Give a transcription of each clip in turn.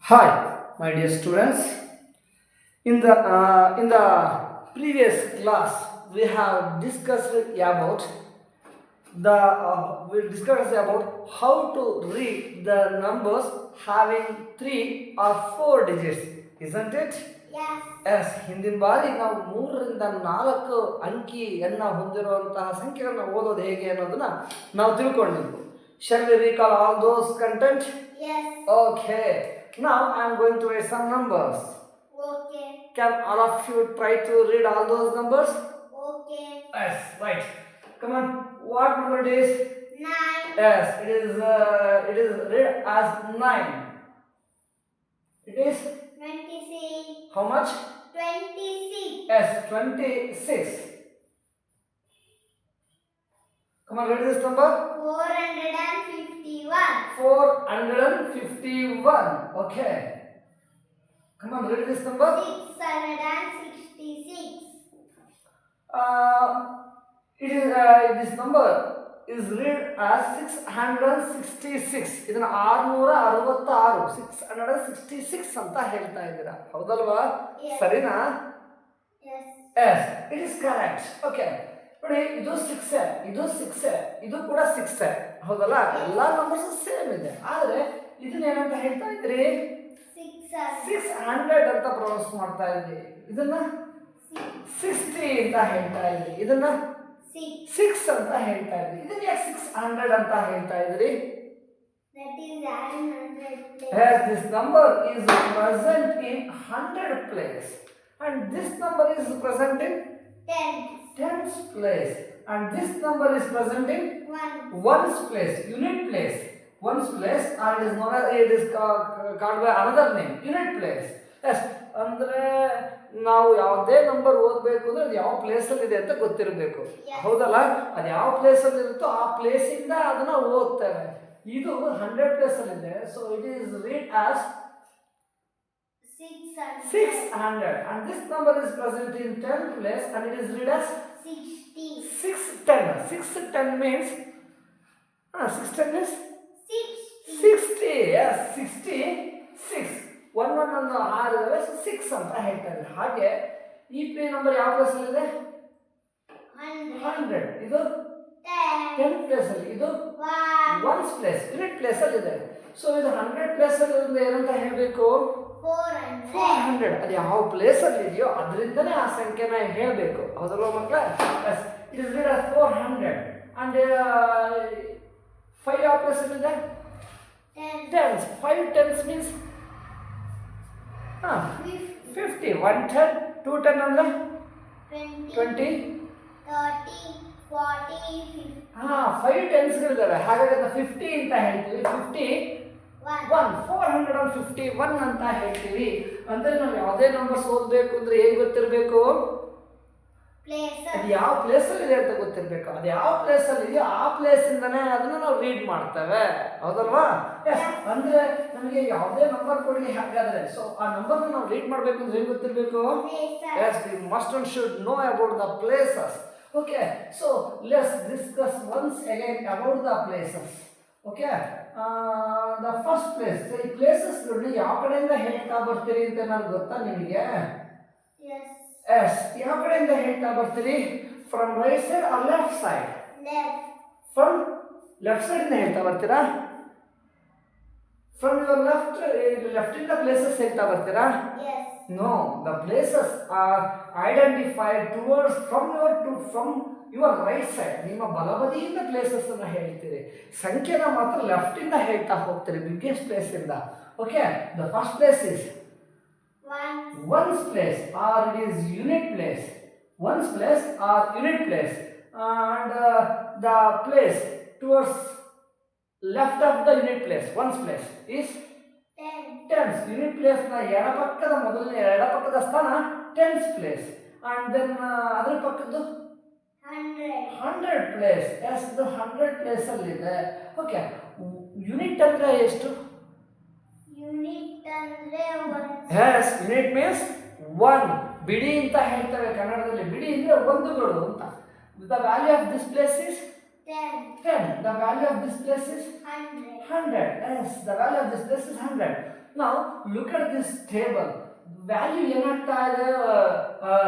Hi, my dear students. In the previous class, we have discussed about how to read the numbers having 3 or 4 digits, isn't it? Yes. Yes ಹಿಂದಿನ ಬಾರಿ ನಾವು 3 ರಿಂದ 4 ಅಂಕಿಯನ್ನು ಹೊಂದಿರುವಂತಹ ಸಂಖ್ಯೆಗಳನ್ನು ಓದೋದು ಹೇಗೆ ಅನ್ನೋದನ್ನ ನಾವು ತಿಳ್ಕೊಂಡಿದ್ವಿ. Shall we recall all those content? Yes. Okay. Now I am going to read some numbers. Okay. Can all of you try to read all those numbers? Okay. Yes, right. Come on. What number it is? 9. Yes, it is read as 9. It is 26. how much? 26. Yes, 26. Come on, read this number. 451. 451. Okay. Come on, read this number. 666. This number is read as 666. ಇದನ್ನ 666 666 ಅಂತ ಹೇಳ್ತಾ ಇದ್ದೀರಾ, ಹೌದಲ್ವಾ? Yes. ಸರಿನಾ? Yes. Yes, it is correct. Okay. ನೋಡಿ, ಇದು 6 ಇದು ಕೂಡ 6 ಹೌದಲ್ಲ? ಎಲ್ಲಾ ನಂಬರ್ಸ್ ಸೇಮ್ ಇದೆ. ಆದ್ರೆ ಇದನ್ನ ಏನಂತ ಹೇಳ್ತಾ ಇದ್ರಿ? 600 ಅಂತ ಪ್ರೊನೌನ್ಸ್ ಮಾಡ್ತಾ ಇದ್ರಿ. ಇದನ್ನ 60 ಅಂತ ಹೇಳ್ತಾ ಇದ್ರಿ. ಇದನ್ನ 6 ಅಂತ ಹೇಳ್ತಾ ಇದ್ರಿ. ಇದನ್ನ ಯಾಕೆ 600 ಅಂತ ಹೇಳ್ತಾ ಇದ್ರಿ? That is 100. Yes, this number is present in 100 place and this number is present in 10. tens place and this number is present in 1. ones place, unit place. Ones place and it is called by another name, unit place. Yes, ಅಂದ್ರೆ ನಾವು ಯಾವುದೇ number ಓದಬೇಕು ಅಂದ್ರೆ ಅದು ಯಾವ ಪ್ಲೇಸಲ್ಲಿ ಇದೆ ಅಂತ ಗೊತ್ತಿರಬೇಕು, ಹೌದಲ್ಲ? ಅದು ಯಾವ ಪ್ಲೇಸಲ್ಲಿ ಇರುತ್ತೋ ಆ ಪ್ಲೇಸಿಂದ ಅದನ್ನ ಓದ್ತೇವೆ. ಇದು 100 ಪ್ಲೇಸಲ್ಲಿ ಇದೆ, so it is read as 600 and this number is present in 10 place and it is read as 60. 610 means 610 means 60. Yes, 66. 1 ಅನ್ನು 6 6 ಅಂತ ಹೇಳ್ತಾರೆ. ಹಾಗೆ ಈ ಪ್ಲೇ ನಂಬರ್ ಯಾವ ಪ್ಲೇಸ್ ಅಲ್ಲಿ ಇದೆ? 100. ಇದು 10 ಪ್ಲೇಸ್ ಅಲ್ಲಿ, ಇದು 1 ಪ್ಲೇಸ್, ಯೂನಿಟ್ ಪ್ಲೇಸ್ ಅಲ್ಲಿ ಇದೆ. ಸೊ ಇದು 100 ಪ್ಲೇಸ್ ಅಲ್ಲಿ ಏನಂತ ಹೇಳಬೇಕು? 400. ಅದು ಯಾವ ಪ್ಲೇಸ್ ಅಲ್ಲಿ ಇದೆಯೋ ಅದರಿಂದನೇ ಆ ಸಂಖ್ಯೆನ ಹೇಳಬೇಕು, ಹೌದಲ್ವಾ ಮಕ್ಕಳ? It is read as 400 and 5 ಯಾವ ಪ್ಲೇಸ್ ಅಲ್ಲಿ ಇದೆ? 10s. 5 10s means 50. 1 10, 2 10 ಅಂದ್ರೆ 20, 30, 40, 50. 5 10s ಗಳಿದಾವೆ, ಹಾಗಾಗಿ ಅದನ್ನ 50 ಅಂತ ಹೇಳ್ತೀವಿ. 51 451 ಅಂತ ಹೇಳ್ತೀವಿ. ಅಂದ್ರೆ ನಾವು ಯಾವುದೇ ನಂಬರ್ಸ್ ಓದಬೇಕು ಅಂದ್ರೆ ಏನ್ ಗೊತ್ತಿರಬೇಕು? ಅದು ಯಾವ ಪ್ಲೇಸ್ ಅಲ್ಲಿ ಇದೆ ಅಂತ ಗೊತ್ತಿರಬೇಕು. ಅದು ಯಾವ ಪ್ಲೇಸ್ ಅಲ್ಲಿ ಇದೆಯೋ ಆ ಪ್ಲೇಸ್ ಇಂದಾನೆ ಅದನ್ನ ನಾವು ರೀಡ್ ಮಾಡ್ತೇವೆ, ಹೌದಲ್ವಾ? ಅಂದ್ರೆ ನಮಗೆ ಯಾವುದೇ ನಂಬರ್ ಕೊಡಿ ಹಾಗಾದ್ರೆ, ಸೊ ಆ ನಂಬರ್ ನಾವು ರೀಡ್ ಮಾಡ್ಬೇಕು ಅಂದ್ರೆ ಏನ್ ಗೊತ್ತಿರಬೇಕು? Yes, we must and should know about the places. Okay, so let's discuss once again about the places. Okay, the first place, ಈ ಪ್ಲೇಸಸ್ ಯಾವ ಕಡೆಯಿಂದ ಹೇಳ್ತಾ ಬರ್ತೀರಿ ಅಂತ ನನಗೆ ಗೊತ್ತಾ ನಿಮಗೆ? ಎಸ್, ಯಾವ ಕಡೆಯಿಂದ ಹೇಳ್ತಾ ಬರ್ತೀರಿ? From right side or left side? From left side ಇಂದ ಹೇಳ್ತಾ ಬರ್ತೀರಾ? ಫ್ರಮ್ ಯುವರ್ ಲೆಫ್ಟ್ ಇಂದ ಪ್ಲೇಸಸ್ ಹೇಳ್ತಾ ಬರ್ತೀರಾ? No, the places are identified towards from your right side. ನಿಮ್ಮ ಬಲಬದಿಯಿಂದ ಪ್ಲೇಸಸ್ ಅನ್ನು ಹೇಳ್ತೀರಿ, ಸಂಖ್ಯೆನ ಮಾತ್ರ ಲೆಫ್ಟ್ ಇಂದ ಹೇಳ್ತಾ ಹೋಗ್ತೀರಿ, ಬಿಗ್ಗೆಸ್ಟ್ ಪ್ಲೇಸ್ ಇಂದ. Okay, the first place is ones place or it is unit place. Ones place or unit place and the place towards left of the unit place, ones place is tens. Unit place na ಎಡಪಕ್ಕದ ಮೊದಲನೇ ಎಡಪಕ್ಕದ ಸ್ಥಾನ tens place and then ಅದರ ಪಕ್ಕದ್ದು 100 place. Yes, ಇದು 100 place ಅಲ್ಲಿ ಇದೆ. Okay, unit ಅಂದ್ರೆ ಎಷ್ಟು? Yes, unit means 1. ಬಿಡಿ ಅಂತ ಹೇಳ್ತೇವೆ ಕನ್ನಡದಲ್ಲಿ. ಬಿಡಿ ಅಂದ್ರೆ ಒಂದುಗಳು ಅಂತ. The value of this place is 10. 10. The value of this place is 100. 100. Yes, the value of this place is 100. Now look at this table. Value ಏನಾಗ್ತಾ ಇದೆ,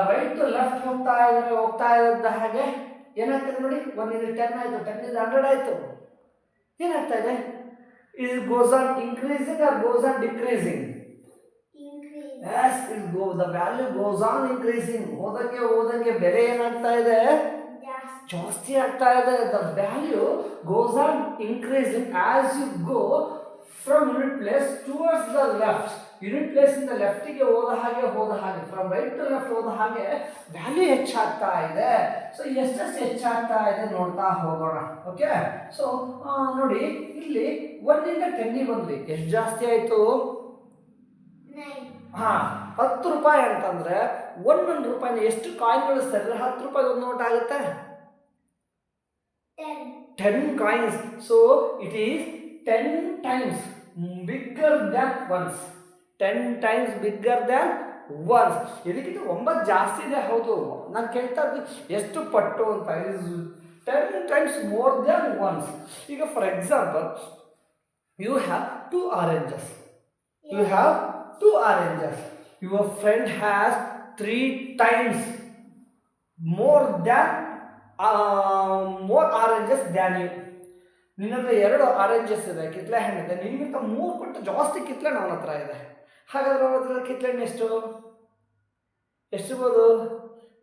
ರೈಟ್ ಟು ಲೆಫ್ಟ್ ಹೋಗ್ತಾ ಇದ್ದ ಹಾಗೆ ಏನಾಗ್ತದೆ ನೋಡಿ. 1 is 10 ಆಯಿತು, 10 is 100 ಆಯಿತು. ಏನಾಗ್ತಾ ಇದೆ? It goes on increasing or goes on decreasing? Increase. Yes, the value goes on increasing. ಹೋದಂಗೆ ಬೆಲೆ ಏನಾಗ್ತಾ ಇದೆ? ಜಾಸ್ತಿ ಆಗ್ತಾ ಇದೆ. The value goes on increasing as you go from unit place towards the left. Unit place ಇಂದ ಲೆಫ್ಟಿಗೆ ಹೋದ ಹಾಗೆ ಫ್ರಮ್ ರೈಟ್ ಟು ಲೆಫ್ಟ್ ಹೋದ ಹಾಗೆ ವ್ಯಾಲ್ಯೂ ಹೆಚ್ಚಾಗ್ತಾ ಇದೆ. ಸೊ ಎಷ್ಟೆಷ್ಟು ಹೆಚ್ಚಾಗ್ತಾ ಇದೆ ನೋಡ್ತಾ ಹೋಗೋಣ. ಓಕೆ, ಸೊ ನೋಡಿ ಇಲ್ಲಿ 1 ಇಂದ 10 ಬಂದ್ರಿ, ಎಷ್ಟು ಜಾಸ್ತಿ ಆಯಿತು? 9. $10 ಅಂತಂದ್ರೆ 1 ರೂಪಾಯಿನ ಎಷ್ಟು ಕಾಯಿನ್ಗಳು ಸೇರಿದ್ರೆ $10 ಒಂದು ನೋಟ್ ಆಗುತ್ತೆ? 10 coins. So it is 10 times bigger than once. 10 times bigger than once. ಇದಕ್ಕಿಂತ 9 ಜಾಸ್ತಿ ಇದೆ. ಹೌದು, ನಾನು ಕೇಳ್ತಾ ಇದ್ದು ಎಷ್ಟು ಪಟ್ಟು ಅಂತ. Is 10 times more than once. ಈಗ for example, you have 2 oranges. You have 2 oranges. Your friend has 3 times more oranges than you. ನಿನ್ನ ಹತ್ರ 2 ಆರೆಂಜಸ್ ಇದೆ, ಕಿತ್ಲೆ ಹಣ್ಣಿದೆ. ನಿನಗಿಂತ 3 ಪಟ್ಟು ಜಾಸ್ತಿ ಕಿತ್ಲೆ ನನ್ನ ಹತ್ರ ಇದೆ. ಹಾಗಾದ್ರೆ ಅವನ ಹತ್ರ ಕಿತ್ಲೆ ಹಣ್ಣು ಎಷ್ಟಿರ್ಬೋದು?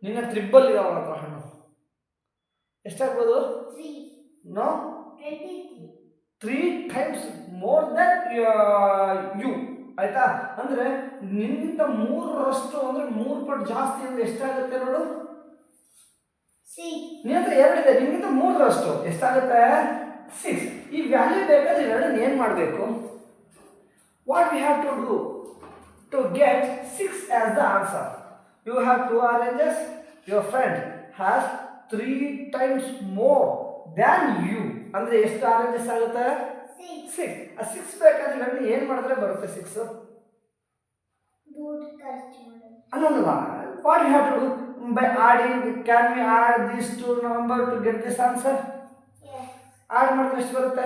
ನಿನ್ನ ತ್ರಿಬ್ಬಲ್ ಇದೆ ಅವನ ಹತ್ರ ಹಣ್ಣು. ಎಷ್ಟಾಗ್ಬೋದು? No, 3 times more than you. ಆಯ್ತಾ? ಅಂದರೆ ನಿನ್ನಿಂತ 3ರಷ್ಟು ಅಂದರೆ 3 ಪಟ್ಟು ಜಾಸ್ತಿ ಅಂದರೆ ಎಷ್ಟಾಗುತ್ತೆ ನೋಡು? ನಿನ್ನ ಹತ್ರ 2 ಇದೆ, ನಿನ್ಗಿಂತ 3ರಷ್ಟು ಎಷ್ಟಾಗುತ್ತೆ? 6. ಈ ವ್ಯಾಲ್ಯೂ ಬೇಕಾದ್ರೆ ಎರಡನ್ನ ಏನು ಮಾಡಬೇಕು? What we have to do to get 6 as the answer? You have 2 oranges, your friend has 3 times more than you. ಅಂದರೆ ಎಷ್ಟು ಆರೆಂಜಸ್ ಆಗುತ್ತೆ? 6. ಆ 6 ಬೇಕಾದ್ರೆ ಎರಡನ್ನ ಏನು ಮಾಡಿದ್ರೆ ಬರುತ್ತೆ 6? ಅಲ್ಲಲ್ವ, what you have to do? By adding, can we add this to number to get this answer? Add ಮಾಡಿದ್ರೆ ಎಷ್ಟು ಬರುತ್ತೆ?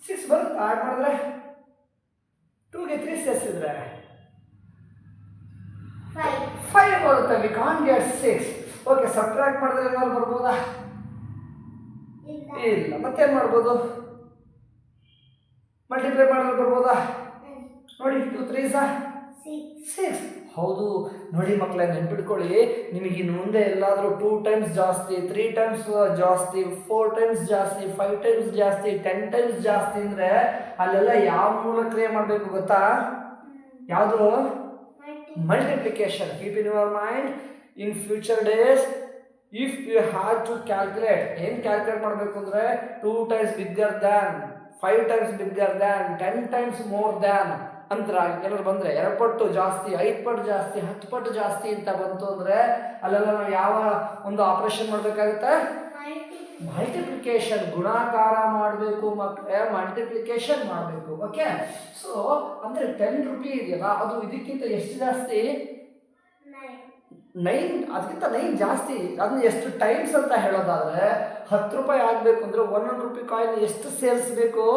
6 ಬರುತ್ತೆ. ಆಡ್ ಮಾಡಿದ್ರೆ 2ಗೆ 3 ಸೇರಿಸಿದ್ರೆ 5 ಬರುತ್ತೆ. We can't get 6. Okay, subtract ಮಾಡಿದ್ರೆ ಏನಾದ್ರು ಬರ್ಬೋದಾ? ಇಲ್ಲ. ಮತ್ತೇನು ಮಾಡ್ಬೋದು? ಮಲ್ಟಿಪ್ಲೈ ಮಾಡಿದ್ರೆ ಬರ್ಬೋದಾ? ನೋಡಿ, 2 3s 6. ಹೌದು ನೋಡಿ ಮಕ್ಕಳೇ, ನೆನ್ಪಿಟ್ಕೊಳ್ಳಿ. ನಿಮಗೆ ಇನ್ನು ಮುಂದೆ ಎಲ್ಲಾದರೂ 2 times ಜಾಸ್ತಿ, 3 times ಜಾಸ್ತಿ, 4 times ಜಾಸ್ತಿ, 5 times ಜಾಸ್ತಿ, 10 times ಜಾಸ್ತಿ ಅಂದರೆ ಅಲ್ಲೆಲ್ಲ ಯಾವ ಮೂಲಕ ಕ್ರಿಯೆ ಮಾಡಬೇಕು ಗೊತ್ತಾ? ಯಾವುದು? Multiplication. Keep in your mind, in future days if you have to calculate, ಏನು ಕ್ಯಾಲ್ಕುಲೇಟ್ ಮಾಡಬೇಕು ಅಂದರೆ 2 times bigger than, 5 times bigger than, 10 times more than ಅಂತ ಏನಾದ್ರು ಬಂದರೆ 2 ಪಟ್ಟು ಜಾಸ್ತಿ, 5 ಪಟ್ಟು ಜಾಸ್ತಿ, 10 ಪಟ್ಟು ಜಾಸ್ತಿ ಅಂತ ಬಂತು ಅಂದರೆ ಅಲ್ಲೆಲ್ಲ ನಾವು ಯಾವ ಒಂದು ಆಪರೇಷನ್ ಮಾಡಬೇಕಾಗುತ್ತೆ? ಮಲ್ಟಿಪ್ಲಿಕೇಶನ್. ಗುಣಾಕಾರ ಮಾಡಬೇಕು ಮಕ್ಕಳೇ, ಮಲ್ಟಿಪ್ಲಿಕೇಶನ್ ಮಾಡಬೇಕು. ಓಕೆ, ಸೊ ಅಂದರೆ 10 ರೂಪಾಯಿ ಇದೆಯಲ್ಲ, ಅದು ಇದಕ್ಕಿಂತ ಎಷ್ಟು ಜಾಸ್ತಿ? 9. ಅದಕ್ಕಿಂತ 9 ಜಾಸ್ತಿ. ಅದನ್ನ ಎಷ್ಟು ಟೈಮ್ಸ್ ಅಂತ ಹೇಳೋದಾದರೆ 10 ರೂಪಾಯಿ ಆಗಬೇಕು ಅಂದರೆ 100 ರೂಪಾಯಿ ಕಾಯಿನ್ ಎಷ್ಟು ಸೇರಿಸಬೇಕು?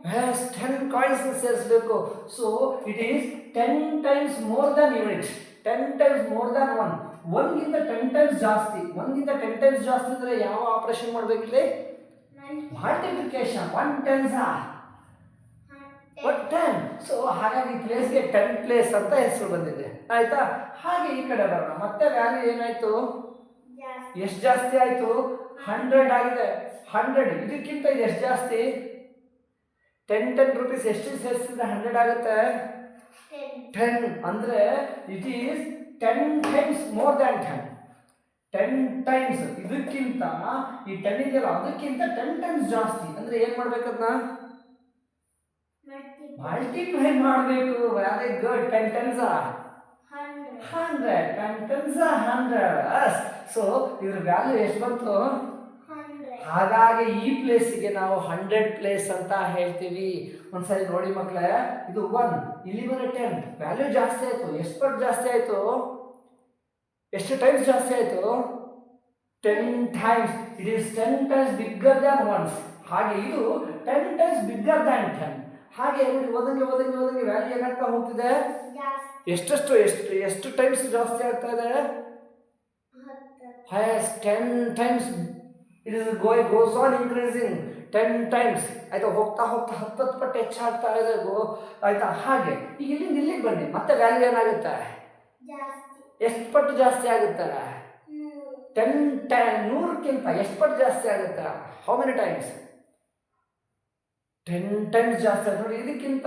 10 ಕಾಯಿನ್ಸ್ ಸೇರಿಸಬೇಕು. So it is 10 times more than unit, 10 times more than 1. 1ಗಿಂತ 10 times ಜಾಸ್ತಿ. 1ಗಿಂತ 10 times ಜಾಸ್ತಿ ಅಂದರೆ ಯಾವ ಆಪರೇಷನ್ ಮಾಡಬೇಕಿಲ್ಲಿ? ಮಲ್ಟಿಪ್ಲಿಕೇಶನ್. 1 10s 10. ಸೊ ಹಾಗಾಗಿ ಪ್ಲೇಸ್ಗೆ 10 ಪ್ಲೇಸ್ ಅಂತ ಹೆಸರು ಬಂದಿದೆ. ಆಯ್ತಾ? ಹಾಗೆ ಈ ಕಡೆ ಬರೋಣ. ಮತ್ತೆ ವ್ಯಾಲ್ಯೂ ಏನಾಯ್ತು? ಎಷ್ಟು ಜಾಸ್ತಿ ಆಯಿತು? 100 ಆಗಿದೆ. 100 ಇದಕ್ಕಿಂತ ಇದು ಎಷ್ಟು ಜಾಸ್ತಿ? 10 ರೂಪೀಸ್ ಎಷ್ಟು ಸೇರಿಸಿದ್ರೆ 100 ಆಗುತ್ತೆ? 10. ಅಂದರೆ it is 10 times more than 10. 10 times ಇದಕ್ಕಿಂತ, ಈ 10 ಇದೆಯಲ್ಲ ಅದಕ್ಕಿಂತ 10 times ಜಾಸ್ತಿ. ಅಂದರೆ ಏನು ಮಾಡಬೇಕದನ್ನ? ಮಲ್ಟಿಪ್ಲೈ ಮಾಡಬೇಕು. Very good. 10 times 100. 10 times 100. So ಇದ್ರ ವ್ಯಾಲ್ಯೂ ಎಷ್ಟು ಬಂತು? 100. ಹಾಗಾಗಿ ಈ ಪ್ಲೇಸಿಗೆ ನಾವು 100 ಪ್ಲೇಸ್ ಅಂತ ಹೇಳ್ತೀವಿ. ಒಂದ್ಸರಿ ನೋಡಿ ಮಕ್ಕಳೇ, ಇದು 1, ಇಲ್ಲಿ ಬರೋ 10. ವ್ಯಾಲ್ಯೂ ಜಾಸ್ತಿ ಆಯಿತು. ಎಷ್ಟು ಪಟ್ಟು ಜಾಸ್ತಿ ಆಯಿತು? ಎಷ್ಟು ಟೈಮ್ಸ್ ಜಾಸ್ತಿ ಆಯಿತು? 10 times. It is 10 times bigger than once. ಹಾಗೆ ಇದು 10 times bigger than 10. ಹಾಗೆ ನೋಡಿ ಓದಂಗೆ ವ್ಯಾಲ್ಯೂ ಏನಾಗ್ತಾ ಹೋಗ್ತಿದೆ, ಎಷ್ಟು ಟೈಮ್ಸ್ ಜಾಸ್ತಿ ಆಗ್ತಾ ಇದೆ. Yes, 10 times it is goes on increasing 10 times. ಆಯ್ತಾ, ಹೋಗ್ತಾ 10 ಪಟ್ಟು ಹೆಚ್ಚಾಗ್ತಾ ಇದೆ ಆಯ್ತಾ. ಹಾಗೆ ಈಗ ಇಲ್ಲಿಂದ ಇಲ್ಲಿಗೆ ಬನ್ನಿ, ಮತ್ತೆ ವ್ಯಾಲ್ಯೂ ಏನಾಗುತ್ತೆ, ಎಷ್ಟು ಪಟ್ಟು ಜಾಸ್ತಿ ಆಗುತ್ತೆ, 100ಕ್ಕಿಂತ ಎಷ್ಟು ಪಟ್ಟು ಜಾಸ್ತಿ ಆಗುತ್ತೆ, ಹೌ ಮೆನಿ ಟೈಮ್ಸ್, 10 ಟೈಮ್ಸ್ ಜಾಸ್ತಿ ಆಯ್ತು ನೋಡಿ. ಇದಕ್ಕಿಂತ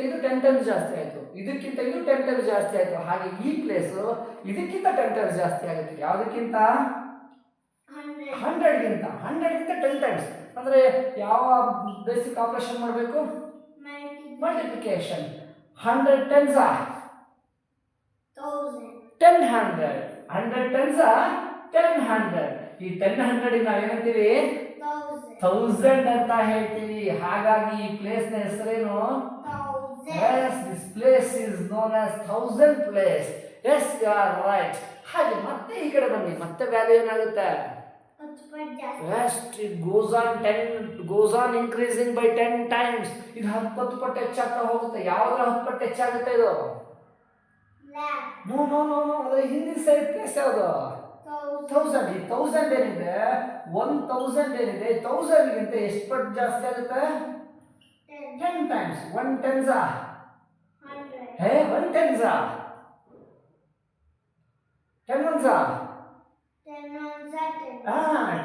ಇದು 10 ಟೈಮ್ಸ್ ಜಾಸ್ತಿ ಆಯಿತು, ಇದಕ್ಕಿಂತ ಇದು 10 ಟೈಮ್ಸ್ ಜಾಸ್ತಿ ಆಯಿತು. ಹಾಗೆ ಈ ಪ್ಲೇಸು ಇದಕ್ಕಿಂತ 10 ಟೈಮ್ಸ್ ಜಾಸ್ತಿ ಆಗುತ್ತೆ. ಯಾವುದಕ್ಕಿಂತ, 100ಗಿಂತ 10 ಟೈಮ್ಸ್. ಅಂದರೆ ಯಾವ ಬೇಸಿಕ್ ಆಪರೇಷನ್ ಮಾಡಬೇಕು, ಮಲ್ಟಿಪ್ಲಿಕೇಶನ್. 100 ಟೆನ್ಸ್ 10 100 ಟೆನ್ಸ್ 10 ಈ 10 ನಾವೇನಂತೀವಿ, 1000 ಅಂತ ಹೇಳ್ತೀವಿ. ಹಾಗಾಗಿ ಈ ಪ್ಲೇಸ್ ನ ಹೆಸರೇನು, yes, this place is known as 1000 place. Yes, you are right. ಹಾಗೆ ಮತ್ತೆ ಈ ಕಡೆ ಬನ್ನಿ, ಮತ್ತೆ ವ್ಯಾಲ್ಯೂ ಏನಾಗುತ್ತೆ, yes, it goes on increasing by 10 times. ಇದು 10 ಪಟ್ಟು ಹೆಚ್ಚಾಗ್ತಾ ಹೋಗುತ್ತೆ. ಯಾವ್ದ್ರ 10 ಪಟ್ಟು ಹೆಚ್ಚಾಗುತ್ತೆ ಇದು, ನೋ ಅದರ ಹಿಂದಿನ ಸೈಡ್ ಪ್ಲೇಸ್ ಯಾವುದು, 1000. ಈ 1000 ಏನಿದೆ, 1000 ಏನಿದೆ, 1000ಗಿಂತ ಎಷ್ಟು ಪಟ್ಟು ಜಾಸ್ತಿ ಆಗುತ್ತೆ, 10 times. 1 tens 1 tens 10 ones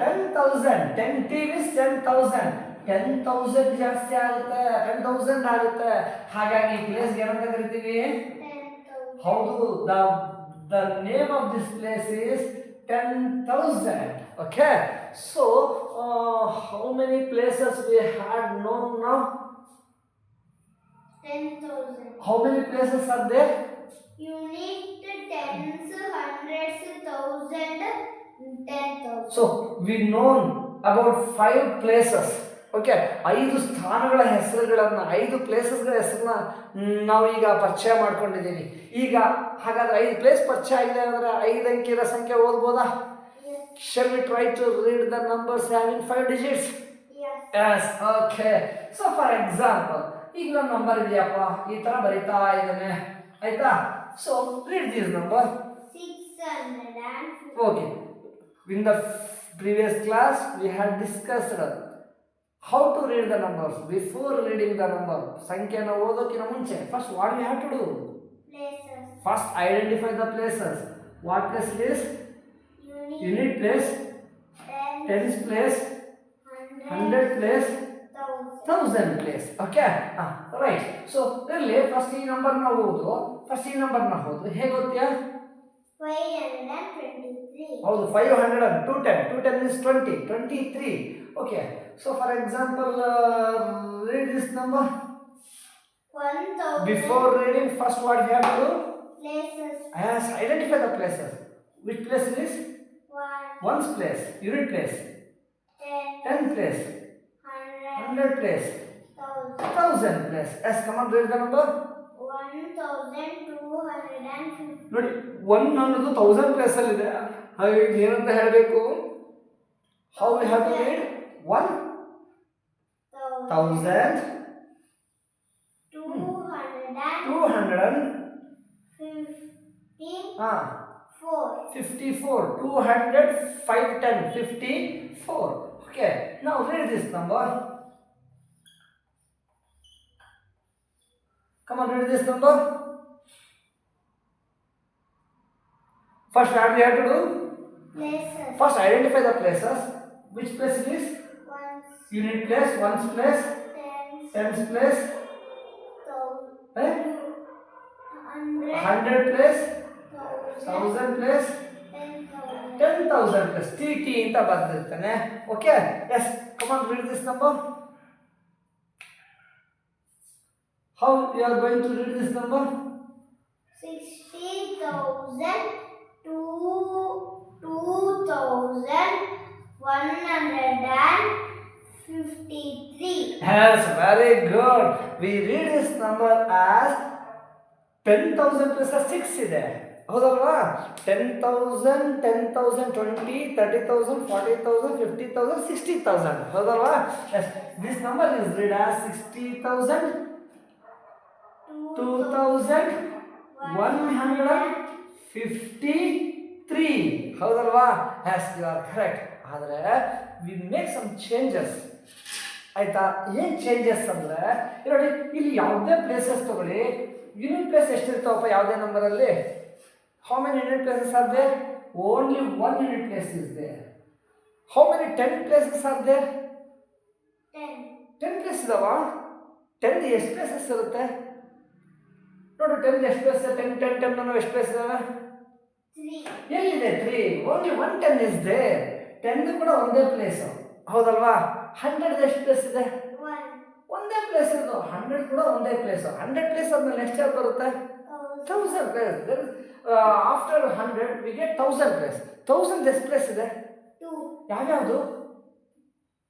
10,000. 10 TVs 10,000. 10,000 ಜಾಸ್ತಿ ಆಗುತ್ತೆ, 10,000 ಆಗುತ್ತೆ. ಹಾಗಾಗಿ ಪ್ಲೇಸ್ಗೆ ಏನಂತ ಕರಿತೀವಿ, ಹೌದು, the name of this place is 10,000. Okay, so how many places we had known now, 10,000. how many places are there, You need tens, hundreds, thousand, 10,000. so we known about 5 places. Okay, 5 ಸ್ಥಾನಗಳ ಹೆಸರುಗಳನ್ನು, 5 ಪ್ಲೇಸಸ್ಗಳ ಹೆಸರನ್ನ ನಾವೀಗ ಪರಿಚಯ ಮಾಡ್ಕೊಂಡಿದ್ದೀವಿ. ಈಗ ಹಾಗಾದ್ರೆ 5 place ಪರಿಚಯ ಆಗಿದೆ ಅಂದರೆ 5 ಅಂಕಿಯ ಸಂಖ್ಯೆ ಓದ್ಬೋದಾ? Shall we try to read the numbers having 5 digits? Yes, okay. So for example, ಈಗ ನನ್ನ ನಂಬರ್ ಇದೆಯಪ್ಪ, ಈ ತರ ಬರೀತಾ ಇದ್ದೇನೆ, ಆಯ್ತಾ? So read this number. 650. Okay. In the previous class we had discussed how to read the numbers. Before reading the number, ಸಂಖ್ಯೆನ ಓದೋಕ್ಕಿಂತ ಮುಂಚೆ first what we have to do? Places. First identify the places. What place it is? Unit place, tens place, 100 place, 1000 place. Okay, right. So really first ಈ number ನ ಓದು, ಹೇಗೆ ಓದ್ತೀಯಾ? 523. ಹೌದು, 500 210 is 23. Okay, so for example read this number. 1,000. Before reading, first what we have to do? Places. Yes, identify the places. Which place it is? 1, Ones place, unit place, 10 place, 100 place, 1000 place. Yes, come on, read the number. 1,250. ನೋಡಿ, 1 ಅನ್ನೋದು 1000 place ಅಲ್ಲಿ ಇದೆ. ಹಾಗೆ ಏನಂತ ಹೇಳಬೇಕು? How we have to read? 1,000 254. 200 510 54. Okay, now read this number. Come on, read this number. First what we have to do? Places. First identify the places. Which place it is? Ones. Unit place, ones place, Tens. tens place, 100 place, 1000 place, 10,000 plus TT ಅಂತ ಬರ್ದಿರ್ತಾನೆ. Okay, yes, come on, read this number. How you are going to read this number? 60,000 to 2,153. Yes, very good. We read this number as 10,000 plus 6 ಇದೆ. ಹೌದಲ್ವಾ? 10,000, 10,000, 20, 30,000, 40,000, 50,000, 60,000. ಹೌದಲ್ವಾ? This number is read as 60,000, 2,153. ಹೌದಲ್ವಾ? Yes, you are correct. ಆದರೆ we make some changes. ಆಯ್ತಾ? ಏನು changes ಅಂದರೆ ನೋಡಿ, ಇಲ್ಲಿ ಯಾವುದೇ ಪ್ಲೇಸಸ್ ತಗೊಳ್ಳಿ, ಯೂನಿಟ್ ಪ್ಲೇಸ್ ಎಷ್ಟಿರ್ತಾವಪ್ಪ ಯಾವುದೇ ನಂಬರಲ್ಲಿ? How many unit places are there? Only 1 unit place is there. How many 10 places are there? 10 place ಇದಾವ? 10 ಎಷ್ಟು ಪ್ಲೇಸಸ್ ಇರುತ್ತೆ ನೋಡು? 10 ಎಷ್ಟು ಪ್ಲೇಸ್? 10 10 10 ಅನ್ನೋ ಎಷ್ಟು ಪ್ಲೇಸ್ ಇದಾವೆ? ಎಲ್ಲಿದೆ 3? Only 1 10 is there. 10 ಕೂಡ ಒಂದೇ ಪ್ಲೇಸ್. ಹೌದಲ್ವಾ? 100 ಎಷ್ಟು ಪ್ಲೇಸ್ ಇದೆ? ಒಂದೇ ಪ್ಲೇಸ್ ಇರೋದು. 100 ಕೂಡ ಒಂದೇ ಪ್ಲೇಸ್. 100 ಪ್ಲೇಸ್ ಆದ್ಮೇಲೆ ನೆಕ್ಸ್ಟ್ ಯಾವ್ದು ಬರುತ್ತೆ? 1000 place. After 100 we get 1000 place. 1000 ಎಷ್ಟು ಪ್ಲೇಸ್ ಇದೆ? ಯಾವ್ಯಾವುದು?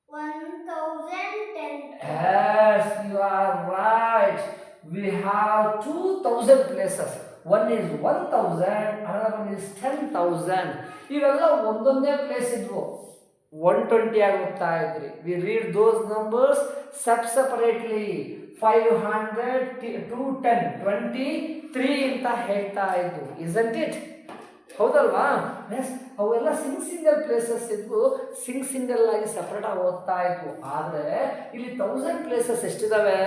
1010. Yes, you are right. We have 2000 places. One is 1000, another one is 10,000. ಇವೆಲ್ಲ ಒಂದೊಂದೇ ಪ್ಲೇಸ್ ಇದ್ವು. 120 ಆಗಿ ಹೋಗ್ತಾ ಇದ್ರಿ. ವಿ ರೀಡ್ ದೋಸ್ ನಂಬರ್ಸ್ ಸೆಪರೇಟ್ಲಿ. 500, 210, 23 ಅಂತ ಹೇಳ್ತಾ ಇದ್ವು. Isn't it? ಹೌದಲ್ವಾ? ಎಸ್, ಅವೆಲ್ಲ ಸಿಂಗಲ್ ಪ್ಲೇಸಸ್ ಇದ್ವು. ಸಿಂಗಲ್ ಆಗಿ ಸಪ್ರೇಟ್ ಆಗಿ ಓದ್ತಾ ಇದ್ವು. ಆದರೆ ಇಲ್ಲಿ 1000 ಪ್ಲೇಸಸ್ ಎಷ್ಟಿದಾವೆ?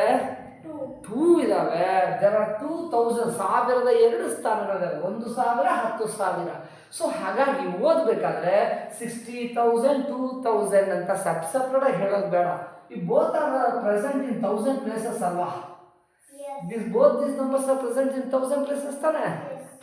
2 ಇದಾವೆ. There are 2000. 1002 ಸ್ಥಾನಗಳಿದಾವೆ. 1,000, 10,000. ಸೊ ಹಾಗಾಗಿ ಓದಬೇಕಾದ್ರೆ 60,000, 2,000 ಅಂತ ಸಪ್ರೇಟ್ ಆಗಿ ಹೇಳೋದು ಬೇಡ. ಈ both are present in 1000 places ಅಲ್ವಾ? both these numbers are present in 1000 places ತಾನೆ.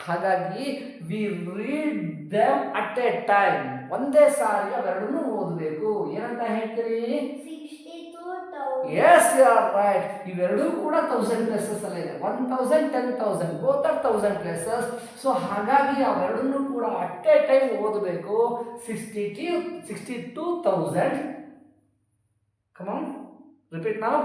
ಹಾಗಾಗಿ we read them at a time. ಒಂದೇ ಸಾರಿ ಅವೆರಡನ್ನೂ ಓದಬೇಕು. ಏನಂತ ಹೇಳ್ತೀರಿ? 62,000. Yes, you are right. ಇವೆರಡೂ ಕೂಡ 1000 ಪ್ಲೇಸಸ್ ಅಲ್ಲಿ ಇದೆ. 1000, 10,000 ಬೋತ್ ಆರ್ 1000 ಪ್ಲೇಸಸ್. ಸೊ ಹಾಗಾಗಿ ಅವೆರಡನ್ನೂ ಕೂಡ ಅಟ್ ಎ ಟೈಮ್ ಓದಬೇಕು. 62,000. ಕಮ್ ಆನ್, ರಿಪೀಟ್ ನಾವು.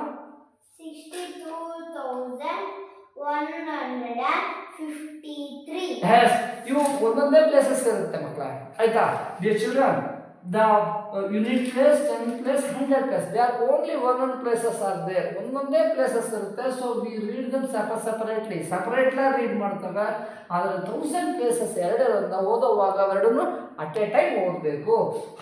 62,153. Yes, ಇವು ಒಂದೊಂದೇ ಪ್ಲೇಸಸ್ ಇರುತ್ತೆ ಮಕ್ಕಳ. ಆಯ್ತಾ? Dear children, the unit place, 10 place, 100 place, they are only ಒಂದೊಂದು ಪ್ಲೇಸಸ್ ಆರ್ ದೇರ್. ಒಂದೊಂದೇ ಪ್ಲೇಸಸ್ ಇರುತ್ತೆ. So we read dum separately read ಮಾಡ್ತವೆ. ಆದರೆ 1000 ಪ್ಲೇಸಸ್ ಎರಡರಿಂದ ಓದೋವಾಗ ಎರಡನ್ನು ಅಟ್ ಎ ಟೈಮ್ ಓದಬೇಕು.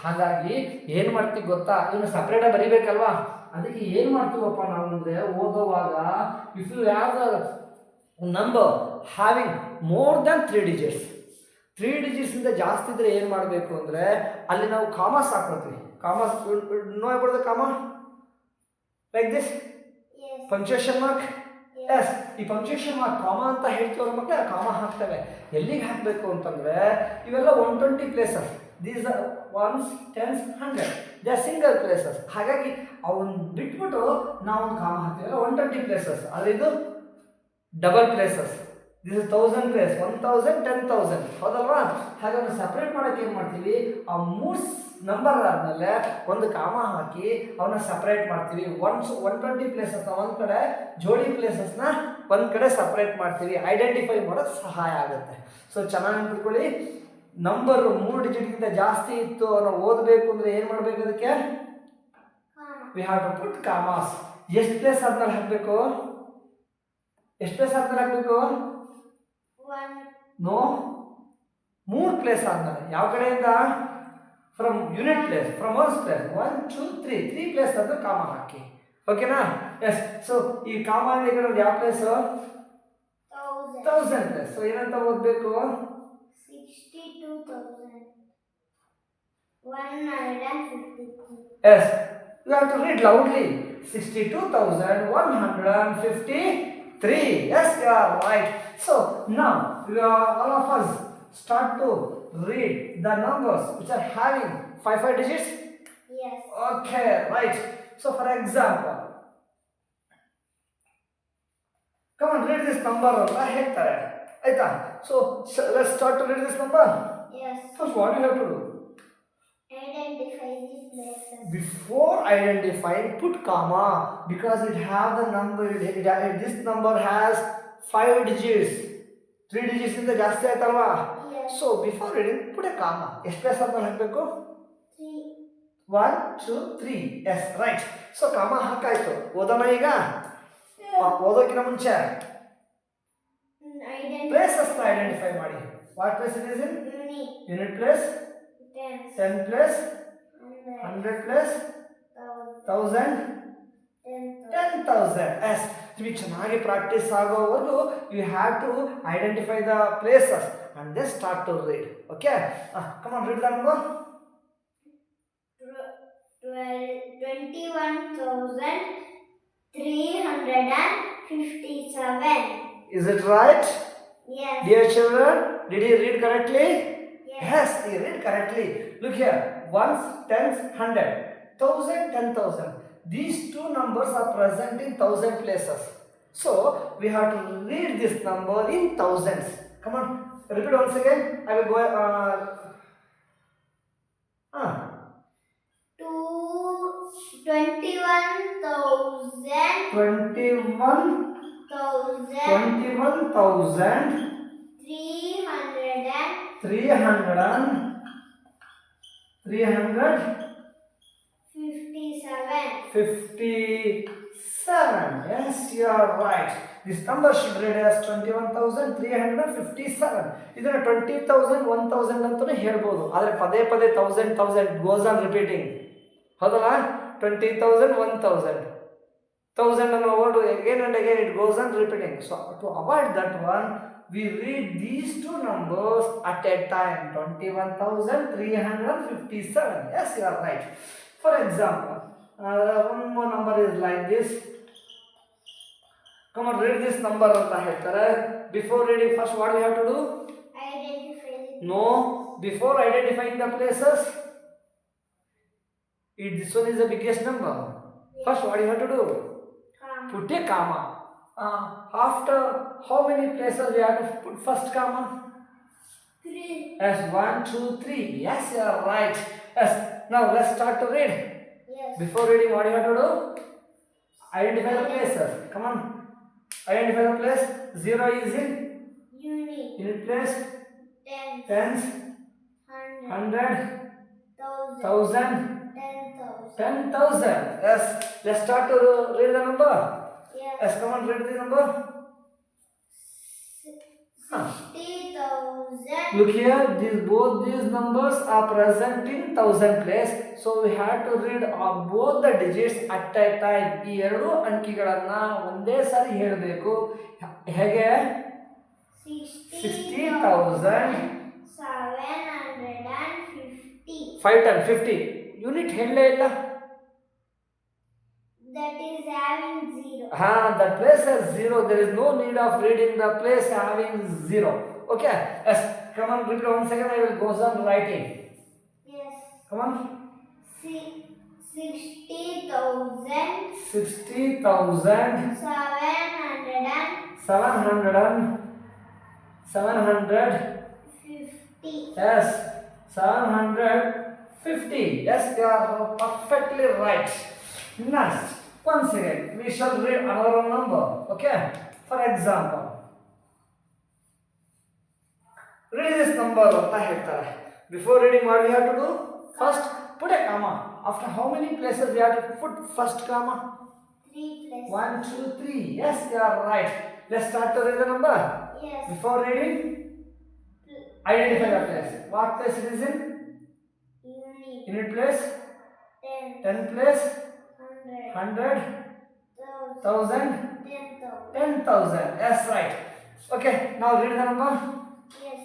ಹಾಗಾಗಿ ಏನು ಮಾಡ್ತೀವಿ ಗೊತ್ತಾ? ಇವನು ಸಪ್ರೇಟಾಗಿ ಬರೀಬೇಕಲ್ವಾ? ಅದಕ್ಕೆ ಏನು ಮಾಡ್ತೀವಪ್ಪ ನಾವು ಅಂದರೆ, ಓದೋವಾಗ if you have the number having more than 3 digits, 3 ಡಿಜಿಟ್ಸಿಂದ ಜಾಸ್ತಿ ಇದ್ರೆ ಏನು ಮಾಡಬೇಕು ಅಂದರೆ, ಅಲ್ಲಿ ನಾವು ಕಾಮಸ್ ಹಾಕ್ಕೊಳ್ತೀವಿ. Commas, know about the comma? Like this punctuation mark. Yes, ಈ ಪಂಕ್ಚುಯೇಷನ್ ಮಾರ್ಕ್ ಕಾಮ ಅಂತ ಹೇಳ್ತೀವಲ್ಲ ಮಕ್ಕಳೇ, ಕಾಮ ಹಾಕ್ತೇವೆ. ಎಲ್ಲಿಗೆ ಹಾಕಬೇಕು ಅಂತಂದರೆ, ಇವೆಲ್ಲ 120 places. These are 1s, 10s, 100. They are single places. ಹಾಗಾಗಿ ಅವನ್ನ ಬಿಟ್ಬಿಟ್ಟು ನಾವು ಒಂದು ಕಾಮ ಹಾಕ್ತೀವಲ್ಲ, 120 ಪ್ಲೇಸಸ್. ಆದರೆ ಇದು double places. This is 1000 place, 1000, 10,000. ಹೌದಲ್ವಾ? ಹಾಗಾಗಿ ಸಪ್ರೇಟ್ ಮಾಡೋಕ್ಕೆ ಏನು ಮಾಡ್ತೀವಿ? ಆ 3 ನಂಬರ್ ಆದಮೇಲೆ ಒಂದು ಕಾಮ ಹಾಕಿ ಅವನ್ನ ಸಪ್ರೇಟ್ ಮಾಡ್ತೀವಿ. 120 ಪ್ಲೇಸಸ್ನ ಒಂದು ಕಡೆ, ಜೋಡಿ ಪ್ಲೇಸಸ್ನ ಒಂದು ಕಡೆ ಸಪ್ರೇಟ್ ಮಾಡ್ತೀವಿ. ಐಡೆಂಟಿಫೈ ಮಾಡೋಕ್ಕೆ ಸಹಾಯ ಆಗುತ್ತೆ. ಸೊ ಚೆನ್ನಾಗಿ ನೆನ್ಪಿಟ್ಕೊಳ್ಳಿ, ನಂಬರ್ 3 ಡಿಜಿಟ್ಗಿಂತ ಜಾಸ್ತಿ ಇತ್ತು ಅನ್ನೋ ಓದಬೇಕು ಅಂದರೆ ಏನು ಮಾಡಬೇಕು? ಅದಕ್ಕೆ we have to put commas. ಎಷ್ಟು ಪ್ಲೇಸ್ ಆದ್ಮೇಲೆ ಹಾಕಬೇಕು? ಎಷ್ಟು ಪ್ಲೇಸ್ ಆದ್ಮೇಲೆ ಹಾಕಬೇಕು? ನೋ, 3 ಪ್ಲೇಸ್ ಆದ್ಮೇಲೆ. ಯಾವ ಕಡೆಯಿಂದ? From unit place, from once place. 1, 2, 3 place ಆದ್ಮೇಲೆ ಕಾಮ ಹಾಕಿ. ಓಕೆನಾ? ಎಸ್. ಸೊ ಈ ಕಾಮ ಈ ಕಡೆ ಯಾವ ಪ್ಲೇಸು? 1000 ಪ್ಲೇಸ್. ಸೊ ಏನಂತ ಓದಬೇಕು? 62,153. Yes, you have to read loudly. 62,153. Yes, you are right. So now all of us start to read the numbers which are having 5 digits. Yes. Okay, right. So for example, come on, read this number. ಹೇಳ್ತಾರೆ ಆಯ್ತಾ? So let's start to read this number. Yes. First, what you have to do? Identify the places. Before identifying, put comma, because it have the number. This number has 5 digits. 3 digits ಇಂದ ಜಾಸ್ತಿ ಆಯ್ತಲ್ವಾ? Yes. So before reading put a ಕಾಮ. ಎಷ್ಟು place ಅಂತ ಹಾಕಬೇಕು? 3. 1 2 3. S right. So ಕಾಮ ಹಾಕಾಯ್ತು. ಓದೋಣ ಈಗ. ಓದೋಕ್ಕಿಂತ ಮುಂಚೆ ಪ್ಲೇಸಸ್ ಐಡೆಂಟಿಫೈ ಮಾಡಿ. What place it is in? Unit place, 10 place, 100 place, 1000, 10,000. Yes ನಿಮಗೆ ಚೆನ್ನಾಗಿ ಪ್ರಾಕ್ಟೀಸ್ ಆಗೋವರೆಗೂ you have to identify the places and then start to read. Okay, come on read the number. 21,357. Is it right? Yes. Dear children, did he read correctly? Yes. Yes, he read correctly. Look here, ones, tens, 100, 1000, 10,000. These two numbers are present in 1000 places. So we have to read this number in thousands. Come on, repeat once again. I will go. 21,357. Yes, you are right. This number should read as 21,357. ಇದನ್ನ 20,000, 1,000 ಅಂತಾನೆ ಹೇಳ್ಬೋದು. ಆದರೆ ಪದೇ ಪದೇ 1000 goes on repeating. ಹೌದಲ್ಲ? 20,000, 1,000. 1000 ಅನ್ನೋ word again and again it goes on repeating. So to avoid that one, we read these two numbers at a time. 21,357. Yes, you are right. For example, one more number is like this. Come on, read this number ಅಂತ ಹೇಳ್ತಾರೆ. Before reading, first what we have to do? Identify. No, before identifying the places, this one is the biggest number. Yes. First what you have to do? Put a comma. After how many places we have to put first comma? 3. Yes, 1 2 3. Yes, you are right. Yes. Now let's start to read. Yes. Before reading, what you have to do? Identify the places. Come on. Identify the place. 0 is in unit place. 10. Tens, 100, 1,000. 10,000, 10,000. Yes. Let's start to read the number. Yes. Yes, come on, read the number. 60,000. Look here, both these numbers are present in 1000 place. So we have to read both the digits at a time. ಈ ಎರಡು ಅಂಕಿಗಳನ್ನ ಒಂದೇ ಸಾರಿ ಹೇಳಬೇಕು. ಹೇಗೆ? 60,750. 510 50. Unit ಹೇಳಲೇ ಇಲ್ಲ. That is having 0. That place has 0. There is no need of reading the place having 0. Okay. Yes. Come on, repeat once again. I will go on writing. Yes. Come on. 60,000. 60,000. 750. Yes. 750. Yes, you are perfectly right. Next, once again, we shall read another number. Okay. For example, read this number ಅಂತ ಹೇಳ್ತಾರೆ. Before reading, what we have to do? First, put a comma. After how many places we have to put first comma? 3 places. 1 2 3. Yes, you are right. Let's start to read the number. Yes. Before reading, identify the place. What place it is in? Unit place. 10 place. 100, 1,000, 10,000. Yes, right. Okay, now read the number. Yes.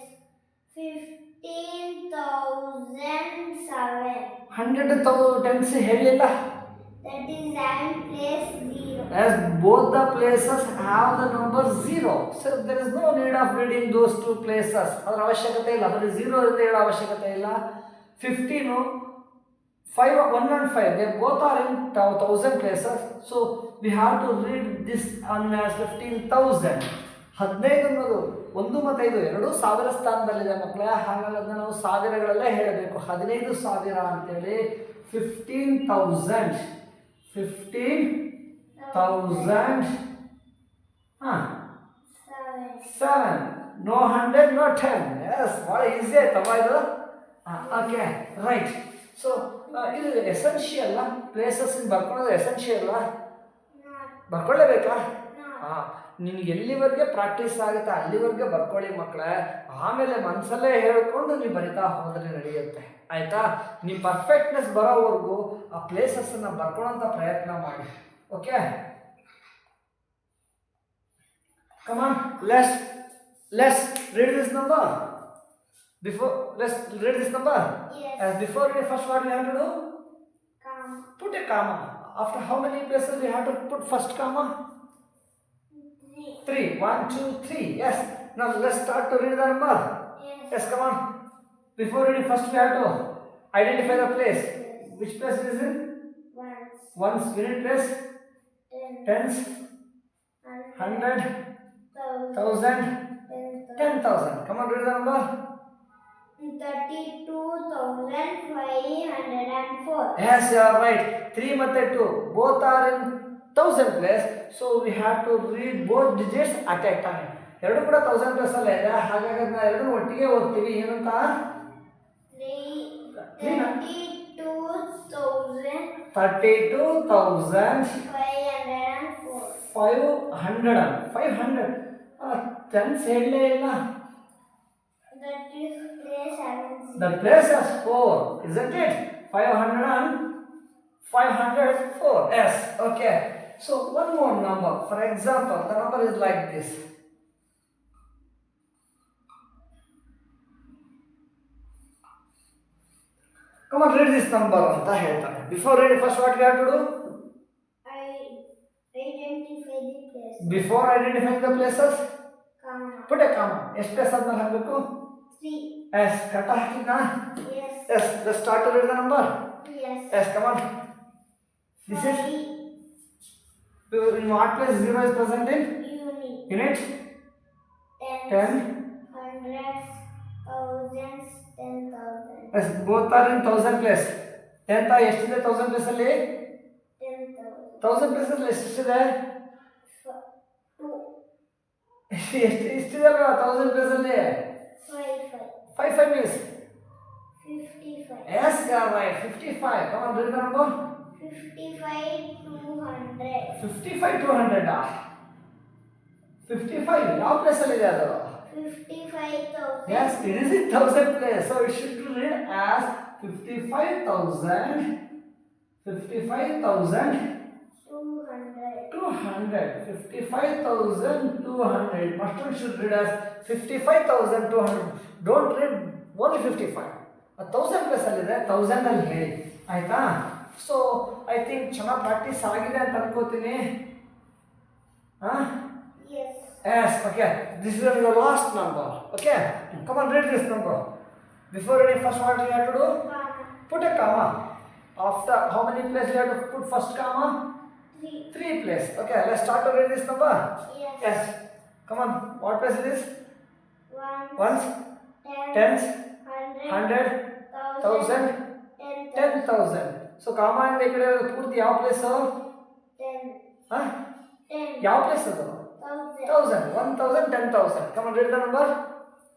15,007. 100 to tens ಹೇಳಿಲ್ಲ. That is having place 0. As both the places have the number 0. So there is no need of reading those two places. ಅದರ ಅವಶ್ಯಕತೆ ಇಲ್ಲ. ಬರೀ 0 ಅಂತ ಹೇಳೋ ಅವಶ್ಯಕತೆ ಇಲ್ಲ. 15 5 1 and 5, they both are in 1000 places. So we have to read this on as 15,000. 15 ಅನ್ನೋದು 1 ಮತ್ತು 5 ಎರಡೂ ಸಾವಿರ ಸ್ಥಾನದಲ್ಲಿದೆ ಮಕ್ಕಳೇ. ಹಾಗಾಗಿ ಅದನ್ನ ನಾವು ಸಾವಿರಗಳಲ್ಲೇ ಹೇಳಬೇಕು. 15,000 ಅಂತೇಳಿ 15,000. 15,000. 7. No 100, no 10. Yes, ಭಾಳ ಈಸಿ ಆಯ್ತಮ್ಮ ಇದು. Okay right. ಸೊ ಇದು ಎಸೆನ್ಷಿಯಲ್ಲ, ಪ್ಲೇಸಸ್ ಬರ್ಕೊಳ್ಳೋದು ಎಸೆನ್ಷಿಯಲ್ಲ, ಬರ್ಕೊಳ್ಳೇಬೇಕಾ? ಹಾಂ, ನಿನ್ಗೆ ಎಲ್ಲಿವರೆಗೆ ಪ್ರಾಕ್ಟೀಸ್ ಆಗುತ್ತೆ ಅಲ್ಲಿವರೆಗೆ ಬರ್ಕೊಳ್ಳಿ ಮಕ್ಕಳೇ. ಆಮೇಲೆ ಮನಸ್ಸಲ್ಲೇ ಹೇಳ್ಕೊಂಡು ನೀವು ಬರಿತಾ ಹೋದರೆ ನಡೆಯುತ್ತೆ. ಆಯಿತಾ? ನೀವು ಪರ್ಫೆಕ್ಟ್ನೆಸ್ ಬರೋವರೆಗೂ ಆ ಪ್ಲೇಸಸ್ಸನ್ನು ಬರ್ಕೊಳ್ಳೋಂಥ ಪ್ರಯತ್ನ ಮಾಡಿ. Okay, come on, let's read this number. Let's read this number. Yes. As before, first what we have to do? Comma. Put a comma. After how many places we have to put first comma? 3. 1, 2, 3. Yes. Now let's start to read the number. Yes. Yes, come on. Before reading, first we have to identify the place. Which place is it? Ones. Unit place. Tens. 100. 1000. 10,000. Come on, read the number. 32,504. Yes, you are right. 3 and 2 both are in 1000 place, so we have to read both digits at a time. ಎರಡು ಕೂಡ 1000 place ಅಲ್ಲೇ ಇದೆ, ಹಾಗಾಗಿ ಅದನ್ನ ಎರಡು ಒಟ್ಟಿಗೆ ಓದ್ತೀವಿ. ಏನಂತ? 32,500. 10 ಹೇಳಲೇ ಇಲ್ಲ. The place has 4, isn't it? 504. Yes. Okay. So one more number. For example, the number is like this. Come on, read this number. Before reading, first what we have to do? Identify the place. Before identifying the places, Comma. put a comma. ಎಷ್ಟು place ಆದ್ಮೇಲೆ ಹಾಕಬೇಕು? 3. Yes. ಕಟ್ಟ ಹಾಕಿದ್ನಾ? Yes. Yes. Let's start to read the number. Yes. Yes. Come on. This is in what place 0 is present in? Unit. Tens. Hundreds. Thousands. 10,000. Yes. Both are in 1000 place. 10th ಎಷ್ಟಿದೆ 1000 place ಅಲ್ಲಿ? 1000 place ಅಲ್ಲಿ ಎಷ್ಟಿದೆ? 2. ಎಷ್ಟಿದೆ ಅಲ್ವಾ 1000 place ಅಲ್ಲಿ? 5 means 55. Yes, you are right. 55. Come on, read the number. 55,200. 55,200. 55. ಯಾವ place ಅಲ್ಲಿ ಇದೆ ಅದು? 55,000. Yes, it is in 1000 place. So it should be read as 55,000. 55,200. 55,200. Master should read as 55,200. Don't read only 55. 1000 plus ಅಲ್ಲಿದೆ, 1000 ಅಲ್ಲಿ ಹೇಳಿ. ಆಯ್ತಾ? So I think ಚೆನ್ನಾಗಿ practice ಆಗಿದೆ ಅಂತ ಅನ್ಕೋತೀನಿ. Yes. Yes, okay. This is the last number. Okay. Come on, read this number. Before reading, first what you have to do? Comma. Put a comma. After how many places you have to put first comma? 3 place. Okay, let's start to read this number. Yes. Yes. Come on, what place it is? Ones. Tens. Tens. 100. 1000. 10,000. So comma ಇಂದ ಈ ಕಡೆ ಪೂರ್ತಿ ಯಾವ place? 10. ಯಾವ place ಅದು? 1000. 1000, 10,000. Come on, read the number.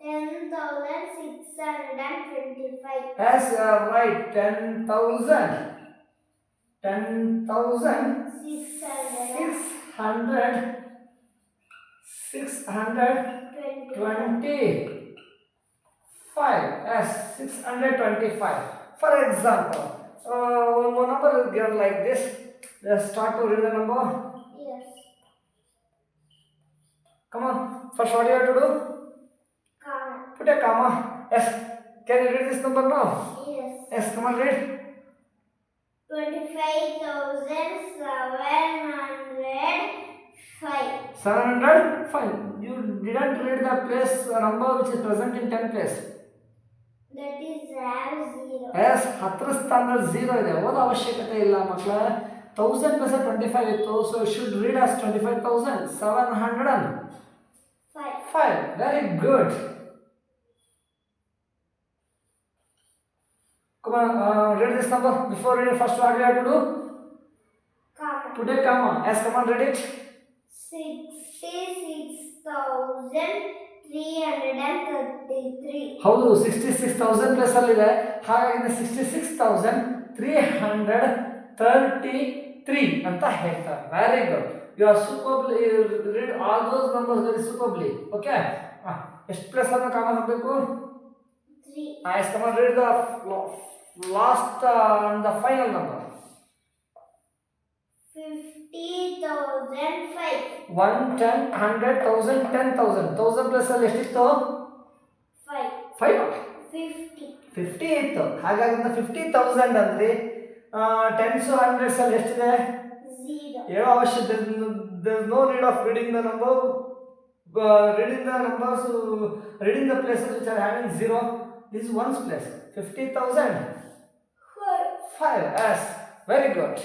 10,625. Yes, you are right. 10,000. 10,000. 625. Yes, 625. For example, one number is given like this. Let's start to read the number. Yes. Come on. First, what do you have to do? Comma. Put a comma. Yes. Can you read this number now? Yes. Yes. Come on, read. 25,705. 705. You didn't read the place number which is present in 10 place. That is 0. Yes, ಹತ್ತರ ಸ್ಥಾನದಲ್ಲಿ 0 ಇದೆ. ಓದೋ ಅವಶ್ಯಕತೆ ಇಲ್ಲ ಮಕ್ಕಳ. 1000 plus 25 ಇತ್ತು. So you should read as 25,705. Very good. Come on, read this number. Before reading, first what you have to do? Comma. Put a comma. Yes, come on, read it. 66,300. 333. ಹೌದು 66,000 place ಅಲ್ಲಿದೆ, ಹಾಗಾಗಿ 66,333 ಅಂತ ಹೇಳ್ತಾರೆ. Very good, you are superbly read all those numbers very superbly. Okay, ಎಷ್ಟು place ಅನ್ನು comma ಹಾಕಬೇಕು? 3. Nice, come on, read the last and the final number. 50,005. 1, 10, 100, 1000, 10,000. 1000 plus ಅಲ್ಲಿ ಎಷ್ಟಿತ್ತು? 5. 5. 50. 50 ಇತ್ತು, ಹಾಗಾಗಿ 50,000 ಅಂದ್ರೆ ಟೆನ್ಸ್ ಹಂಡ್ರೆಡ್ಸ್ ಅಲ್ಲಿ ಎಷ್ಟಿದೆ? 0. ಹೇಳೋ ಅವಶ್ಯಕತೆ, there is no need of reading the number, reading the numbers, reading the places which are having 0. This is one's place. 50,000. 5. Yes, very good.